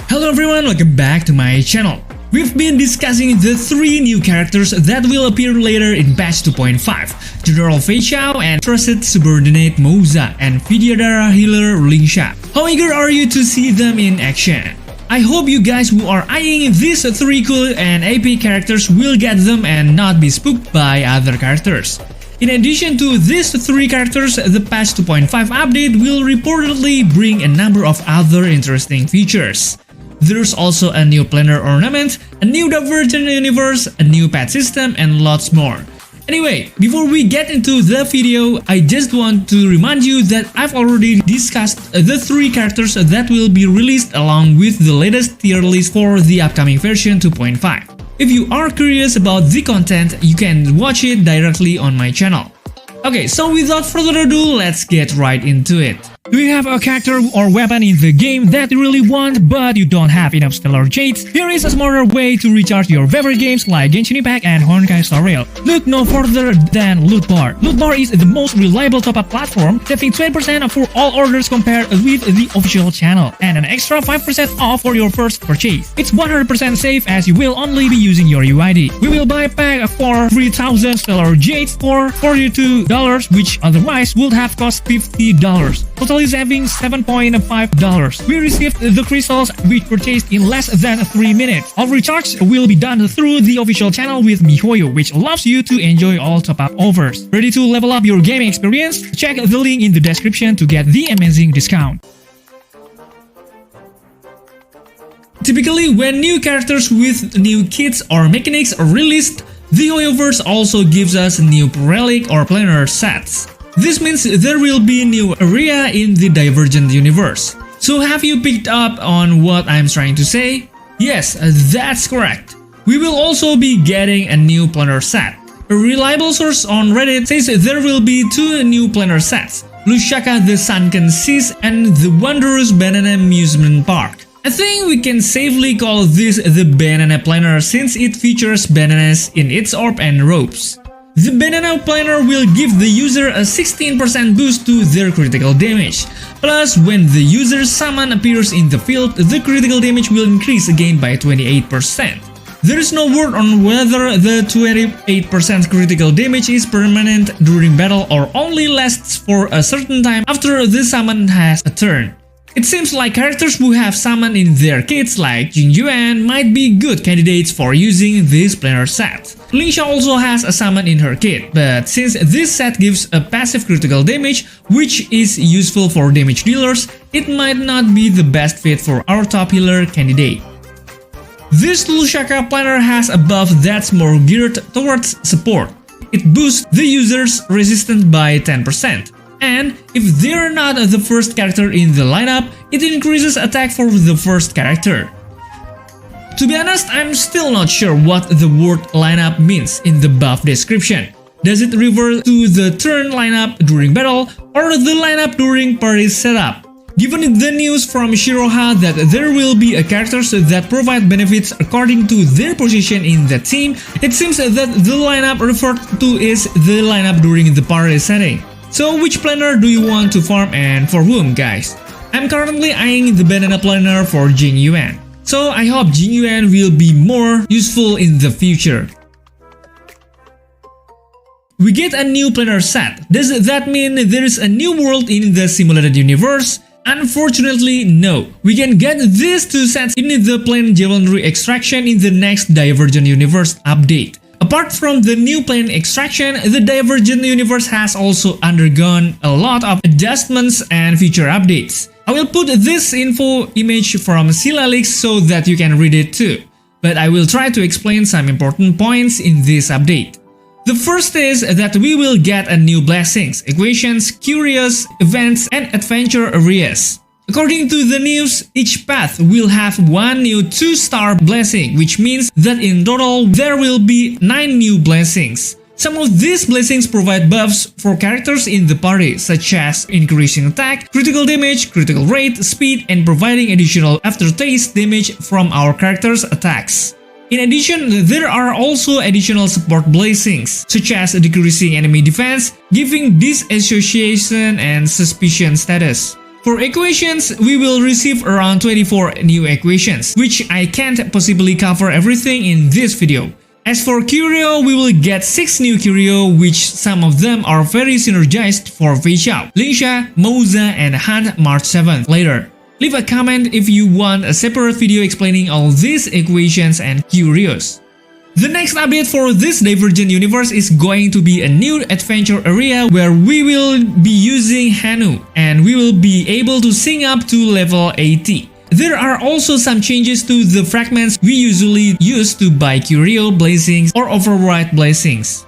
Hello everyone, welcome back to my channel. We've been discussing the 3 new characters that will appear later in patch 2.5, General Feixiao and Trusted Subordinate Moze and Vidyadhara Healer Lingsha. How eager are you to see them in action? I hope you guys who are eyeing these 3 cool and AP characters will get them and not be spooked by other characters. In addition to these 3 characters, the patch 2.5 update will reportedly bring a number of other interesting features. There's also a new PLANAR ornament, a new Divergent universe, a new pet system, and lots more. Anyway, before we get into the video, I just want to remind you that I've already discussed the 3 characters that will be released along with the latest tier list for the upcoming version 2.5. If you are curious about the content, you can watch it directly on my channel. Okay, so without further ado, let's get right into it. Do you have a character or weapon in the game that you really want but you don't have enough stellar jades? Here is a smarter way to recharge your favorite games like Genshin Impact and Honkai Star Rail. Look no further than Loot Bar. Loot Bar is the most reliable top-up platform, saving 20% for all orders compared with the official channel, and an extra 5% off for your first purchase. It's 100% safe as you will only be using your UID. We will buy a pack for 3000 stellar jades for $42, which otherwise would have cost $50. Totally saving $7.5. We received the crystals we purchased in less than 3 minutes. All recharge will be done through the official channel with MiHoYo, which allows you to enjoy all top-up offers. Ready to level up your gaming experience? Check the link in the description to get the amazing discount. Typically, when new characters with new kits or mechanics are released, the HoYoverse also gives us new relic or PLANAR sets. This means there will be new area in the Divergent universe. So have you picked up on what I'm trying to say? Yes, that's correct. We will also be getting a new PLANAR set. A reliable source on Reddit says there will be 2 new PLANAR sets, Lusaka the Sunken Seas and the Wondrous Banana Amusement Park. I think we can safely call this the Banana PLANAR since it features bananas in its orb and ropes. The Banana PLANAR will give the user a 16% boost to their critical damage. Plus, when the user's summon appears in the field, the critical damage will increase again by 28%. There is no word on whether the 28% critical damage is permanent during battle or only lasts for a certain time after the summon has a turn. It seems like characters who have summon in their kits like Jingyuan might be good candidates for using this PLANAR set. Lingsha also has a summon in her kit, but since this set gives a passive critical damage, which is useful for damage dealers, it might not be the best fit for our top healer candidate. This Lusaka PLANAR has a buff that's more geared towards support. It boosts the user's resistance by 10%. And if they're not the first character in the lineup, it increases attack for the first character. To be honest, I'm still not sure what the word lineup means in the buff description. Does it refer to the turn lineup during battle or the lineup during party setup? Given the news from Shiroha that there will be a characters that provide benefits according to their position in the team, it seems that the lineup referred to is the lineup during the party setting. So which PLANAR do you want to farm and for whom, guys? I'm currently eyeing the Banana PLANAR for Jingyuan. So I hope Jingyuan will be more useful in the future. We get a new PLANAR set. Does that mean there is a new world in the simulated universe? Unfortunately, no. We can get these 2 sets in the Plain Javelry extraction in the next Divergent universe update. Apart from the new plane extraction, the Divergent universe has also undergone a lot of adjustments and feature updates. I will put this info image from Silalix so that you can read it too, but I will try to explain some important points in this update. The first is that we will get a new blessings, equations, curios, events, and adventure areas. According to the news, each path will have 1 new 2-star blessing, which means that in total there will be 9 new blessings. Some of these blessings provide buffs for characters in the party, such as increasing attack, critical damage, critical rate, speed, and providing additional aftertaste damage from our characters' attacks. In addition, there are also additional support blessings, such as decreasing enemy defense, giving disassociation and suspicion status. For equations, we will receive around 24 new equations, which I can't possibly cover everything in this video. As for Curio, we will get 6 new Curio, which some of them are very synergized for Feixiao, Lingsha, Moze, and Hunt March 7th later. Leave a comment if you want a separate video explaining all these equations and curios. The next update for this Divergent universe is going to be a new adventure area where we will be using Hanu and we will be able to sync up to level 80. There are also some changes to the fragments we usually use to buy Curio blessings or override blessings.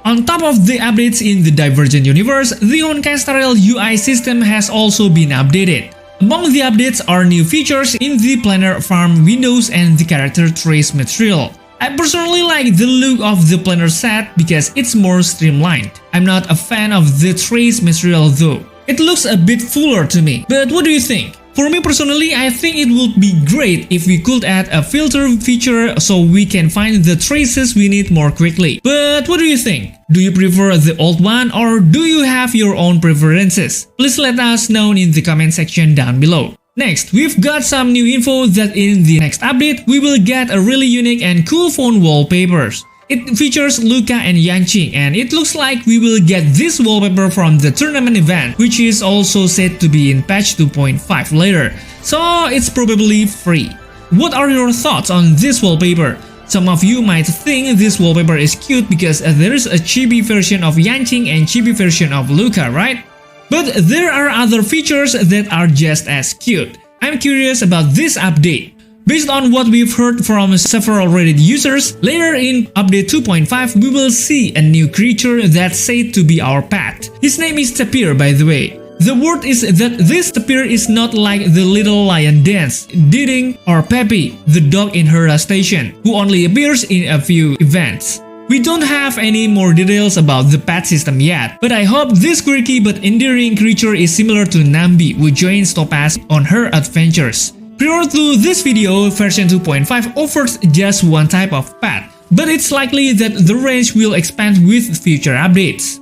On top of the updates in the Divergent universe, the Honkai style UI system has also been updated. Among the updates are new features in the PLANAR farm windows and the character trace material. I personally like the look of the PLANAR set because it's more streamlined. I'm not a fan of the trace material though. It looks a bit fuller to me, but what do you think? For me personally, I think it would be great if we could add a filter feature so we can find the traces we need more quickly. But what do you think? Do you prefer the old one or do you have your own preferences? Please let us know in the comment section down below. Next, we've got some new info that in the next update, we will get a really unique and cool phone wallpapers. It features Luca and Yangqing, and it looks like we will get this wallpaper from the tournament event, which is also said to be in patch 2.5 later, so it's probably free. What are your thoughts on this wallpaper? Some of you might think this wallpaper is cute because there is a chibi version of Yangqing and chibi version of Luca, right? But there are other features that are just as cute. I'm curious about this update. Based on what we've heard from several Reddit users, later in update 2.5 we will see a new creature that's said to be our pet. His name is Tapir, by the way. The word is that this Tapir is not like the little lion dance, Diding or Peppy, the dog in her station, who only appears in a few events. We don't have any more details about the pet system yet, but I hope this quirky but endearing creature is similar to Nambi, who joins Topaz on her adventures. Prior to this video, version 2.5 offers just one type of pet, but it's likely that the range will expand with future updates.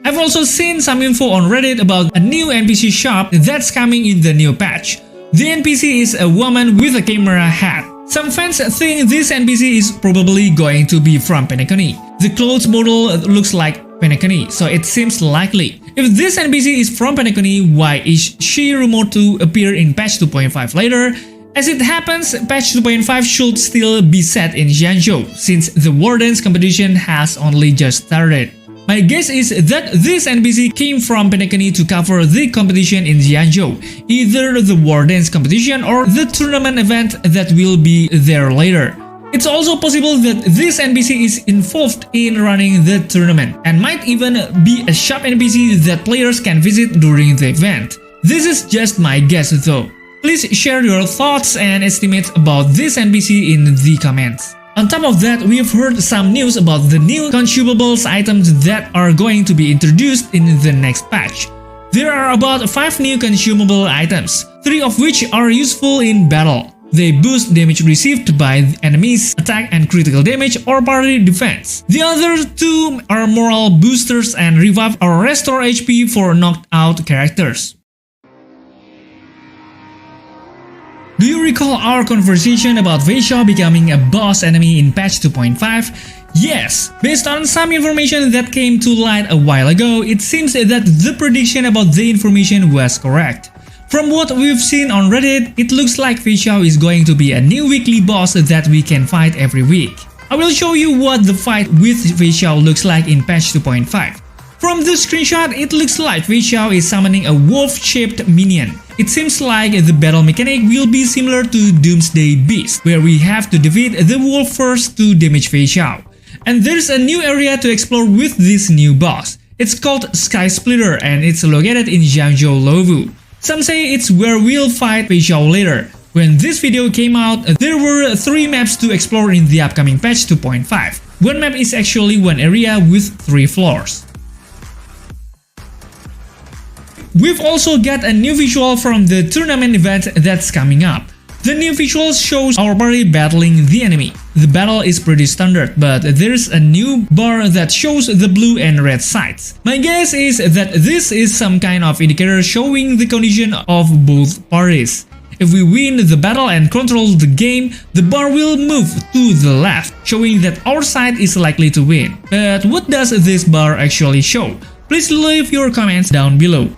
I've also seen some info on Reddit about a new NPC shop that's coming in the new patch. The NPC is a woman with a camera hat. Some fans think this NPC is probably going to be from Penacony. The clothes model looks like Penacony, so it seems likely. If this NPC is from Penacony, why is she rumored to appear in patch 2.5 later? As it happens, patch 2.5 should still be set in Jianzhou, since the Warden's competition has only just started. My guess is that this NPC came from Penacony to cover the competition in Jianzhou, either the Warden's competition or the tournament event that will be there later. It's also possible that this NPC is involved in running the tournament, and might even be a shop NPC that players can visit during the event. This is just my guess though. Please share your thoughts and estimates about this NPC in the comments. On top of that, we've heard some news about the new consumables items that are going to be introduced in the next patch. There are about 5 new consumable items, 3 of which are useful in battle. They boost damage received by enemies, attack and critical damage or party defense. The other 2 are morale boosters and revive or restore HP for knocked out characters. Do you recall our conversation about Feixiao becoming a boss enemy in patch 2.5? Yes! Based on some information that came to light a while ago, it seems that the prediction about the information was correct. From what we've seen on Reddit, it looks like Feixiao is going to be a new weekly boss that we can fight every week. I will show you what the fight with Feixiao looks like in patch 2.5. From the screenshot, it looks like Feixiao is summoning a wolf-shaped minion. It seems like the battle mechanic will be similar to Doomsday Beast, where we have to defeat the wolf first to damage Feixiao. And there's a new area to explore with this new boss. It's called Sky Splitter and it's located in Jiangzhou Lovu. Some say it's where we'll fight Feixiao later. When this video came out, there were 3 maps to explore in the upcoming patch 2.5. One map is actually one area with 3 floors. We've also got a new visual from the tournament event that's coming up. The new visual shows our party battling the enemy. The battle is pretty standard, but there's a new bar that shows the blue and red sides. My guess is that this is some kind of indicator showing the condition of both parties. If we win the battle and control the game, the bar will move to the left, showing that our side is likely to win. But what does this bar actually show? Please leave your comments down below.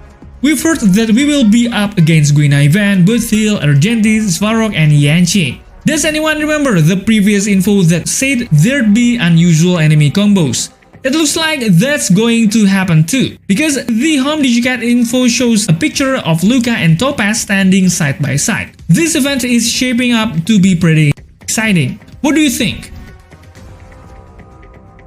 We've heard that we will be up against Guina Ivan, Buthil, Argenti, Svarog, and Yanqing. Does anyone remember the previous info that said there'd be unusual enemy combos? It looks like that's going to happen too, because the home DigiCat info shows a picture of Luca and Topaz standing side by side. This event is shaping up to be pretty exciting. What do you think?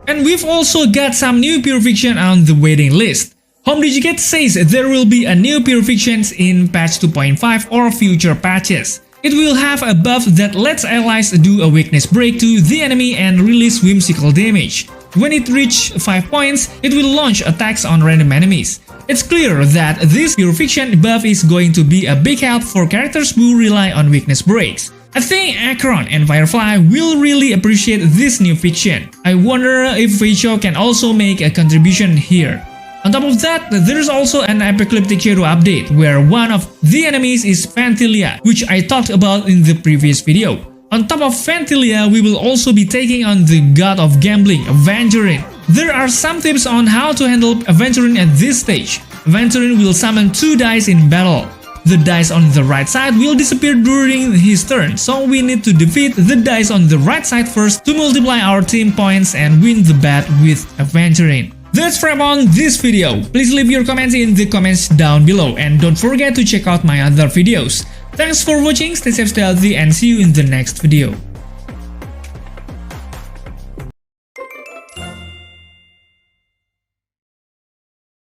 And we've also got some new purification on the waiting list. Home DigiCat says there will be a new purifications in patch 2.5 or future patches. It will have a buff that lets allies do a weakness break to the enemy and release whimsical damage. When it reaches 5 points, it will launch attacks on random enemies. It's clear that this purification buff is going to be a big help for characters who rely on weakness breaks. I think Akron and Firefly will really appreciate this new fiction. I wonder if Feixiao can also make a contribution here. On top of that, there's also an Apocalyptic Hero update where one of the enemies is Phantilia, which I talked about in the previous video. On top of Phantilia, we will also be taking on the god of gambling, Aventurine. There are some tips on how to handle Aventurine at this stage. Aventurine will summon 2 dice in battle. The dice on the right side will disappear during his turn, so we need to defeat the dice on the right side first to multiply our team points and win the bet with Aventurine. That's wrap on this video. Please leave your comments in the comments down below and don't forget to check out my other videos. Thanks for watching, stay safe, stay healthy, and see you in the next video.